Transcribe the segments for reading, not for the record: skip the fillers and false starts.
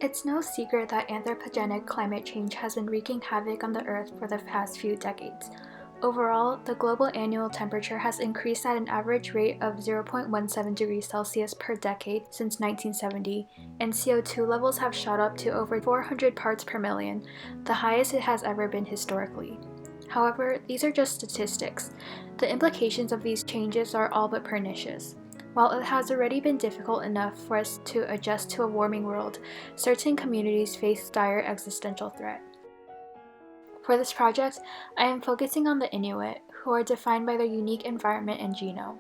It's no secret that anthropogenic climate change has been wreaking havoc on the Earth for the past few decades. Overall, the global annual temperature has increased at an average rate of 0.17 degrees Celsius per decade since 1970, and CO2 levels have shot up to over 400 parts per million, the highest it has ever been historically. However, these are just statistics. The implications of these changes are all but pernicious. While it has already been difficult enough for us to adjust to a warming world, certain communities face dire existential threat. For this project, I am focusing on the Inuit, who are defined by their unique environment and genome.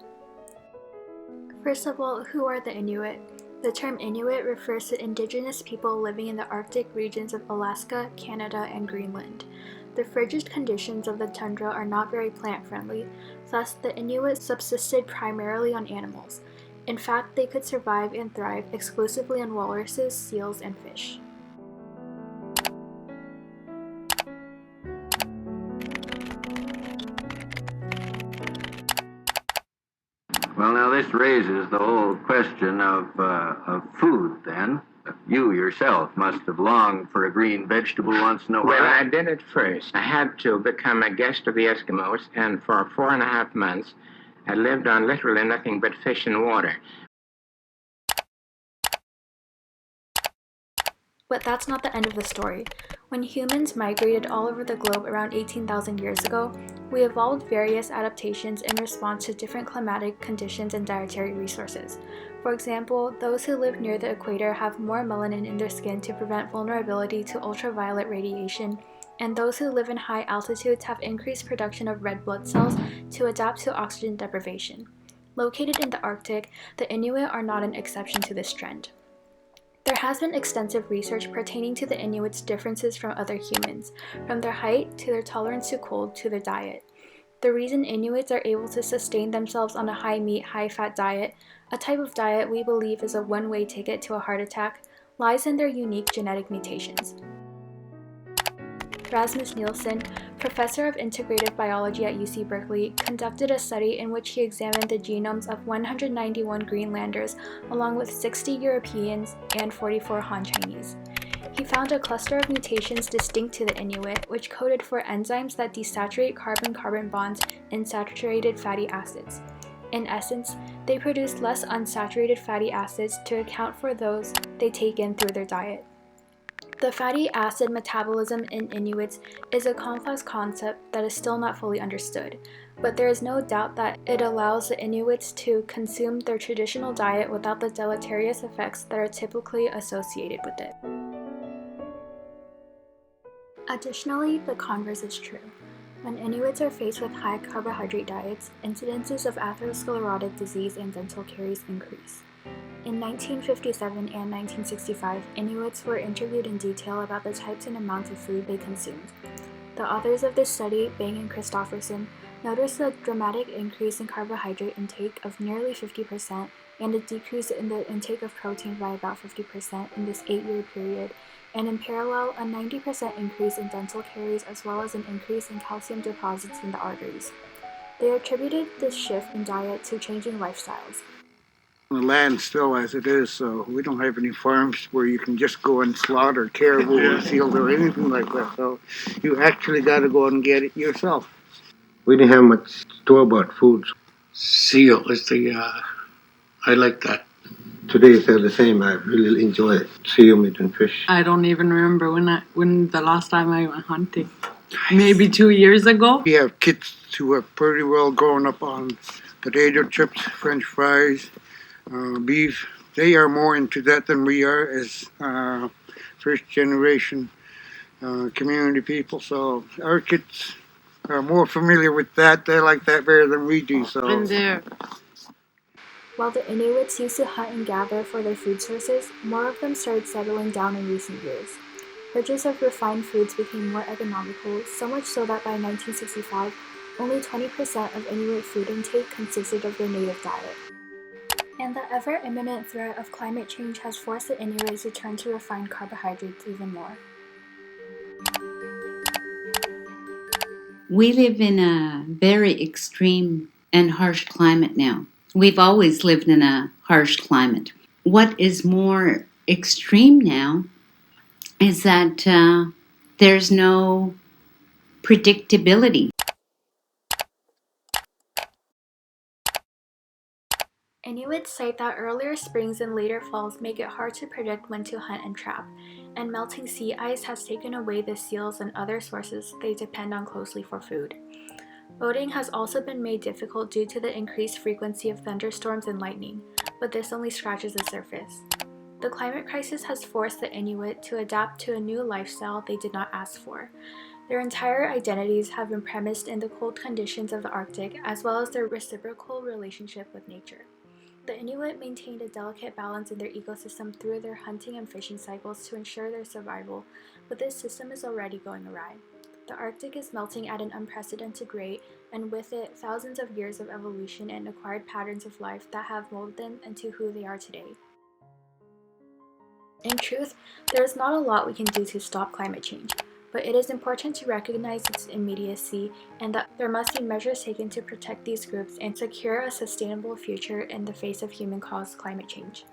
First of all, who are the Inuit? The term Inuit refers to indigenous people living in the Arctic regions of Alaska, Canada, and Greenland. The frigid conditions of the tundra are not very plant-friendly, thus the Inuit subsisted primarily on animals. In fact, they could survive and thrive exclusively on walruses, seals, and fish. Well, now this raises the whole question of food, then. You yourself must have longed for a green vegetable once in a while. Well, I did it first. I had to become a guest of the Eskimos, and for 4.5 months, I lived on literally nothing but fish and water. But that's not the end of the story. When humans migrated all over the globe around 18,000 years ago, we evolved various adaptations in response to different climatic conditions and dietary resources. For example, those who live near the equator have more melanin in their skin to prevent vulnerability to ultraviolet radiation, and those who live in high altitudes have increased production of red blood cells to adapt to oxygen deprivation. Located in the Arctic, the Inuit are not an exception to this trend. There has been extensive research pertaining to the Inuits' differences from other humans, from their height to their tolerance to cold to their diet. The reason Inuits are able to sustain themselves on a high-meat, high-fat diet, a type of diet we believe is a one-way ticket to a heart attack, lies in their unique genetic mutations. Rasmus Nielsen, professor of integrative biology at UC Berkeley, conducted a study in which he examined the genomes of 191 Greenlanders along with 60 Europeans and 44 Han Chinese. He found a cluster of mutations distinct to the Inuit, which coded for enzymes that desaturate carbon-carbon bonds in saturated fatty acids. In essence, they produce less unsaturated fatty acids to account for those they take in through their diet. The fatty acid metabolism in Inuits is a complex concept that is still not fully understood, but there is no doubt that it allows the Inuits to consume their traditional diet without the deleterious effects that are typically associated with it. Additionally, the converse is true. When Inuits are faced with high carbohydrate diets, incidences of atherosclerotic disease and dental caries increase. In 1957 and 1965, Inuits were interviewed in detail about the types and amounts of food they consumed. The authors of this study, Bang and Christofferson, noticed a dramatic increase in carbohydrate intake of nearly 50% and a decrease in the intake of protein by about 50% in this 8-year period, and in parallel, a 90% increase in dental caries as well as an increase in calcium deposits in the arteries. They attributed this shift in diet to changing lifestyles. The land still as it is, so we don't have any farms where you can just go and slaughter caribou or seals or anything like that. So you actually got to go and get it yourself. We didn't have much store-bought foods. Seal is I like that. Today is the same. I really enjoy it. Seal meat and fish. I don't even remember when the last time I went hunting. Maybe 2 years ago. We have kids who have pretty well grown up on potato chips, French fries, beef. They are more into that than we are as first generation community people. So our kids are more familiar with that. They like that better than we do. So. And there. While the Inuits used to hunt and gather for their food sources, more of them started settling down in recent years. Purchase of refined foods became more economical, so much so that by 1965, only 20% of Inuit food intake consisted of their native diet. And the ever-imminent threat of climate change has forced the Inuits to turn to refined carbohydrates even more. We live in a very extreme and harsh climate now. We've always lived in a harsh climate. What is more extreme now is that there's no predictability. Inuits cite that earlier springs and later falls make it hard to predict when to hunt and trap, and melting sea ice has taken away the seals and other sources they depend on closely for food. Boating has also been made difficult due to the increased frequency of thunderstorms and lightning, but this only scratches the surface. The climate crisis has forced the Inuit to adapt to a new lifestyle they did not ask for. Their entire identities have been premised in the cold conditions of the Arctic, as well as their reciprocal relationship with nature. The Inuit maintained a delicate balance in their ecosystem through their hunting and fishing cycles to ensure their survival, but this system is already going awry. The Arctic is melting at an unprecedented rate, and with it, thousands of years of evolution and acquired patterns of life that have molded them into who they are today. In truth, there is not a lot we can do to stop climate change, but it is important to recognize its immediacy and that there must be measures taken to protect these groups and secure a sustainable future in the face of human-caused climate change.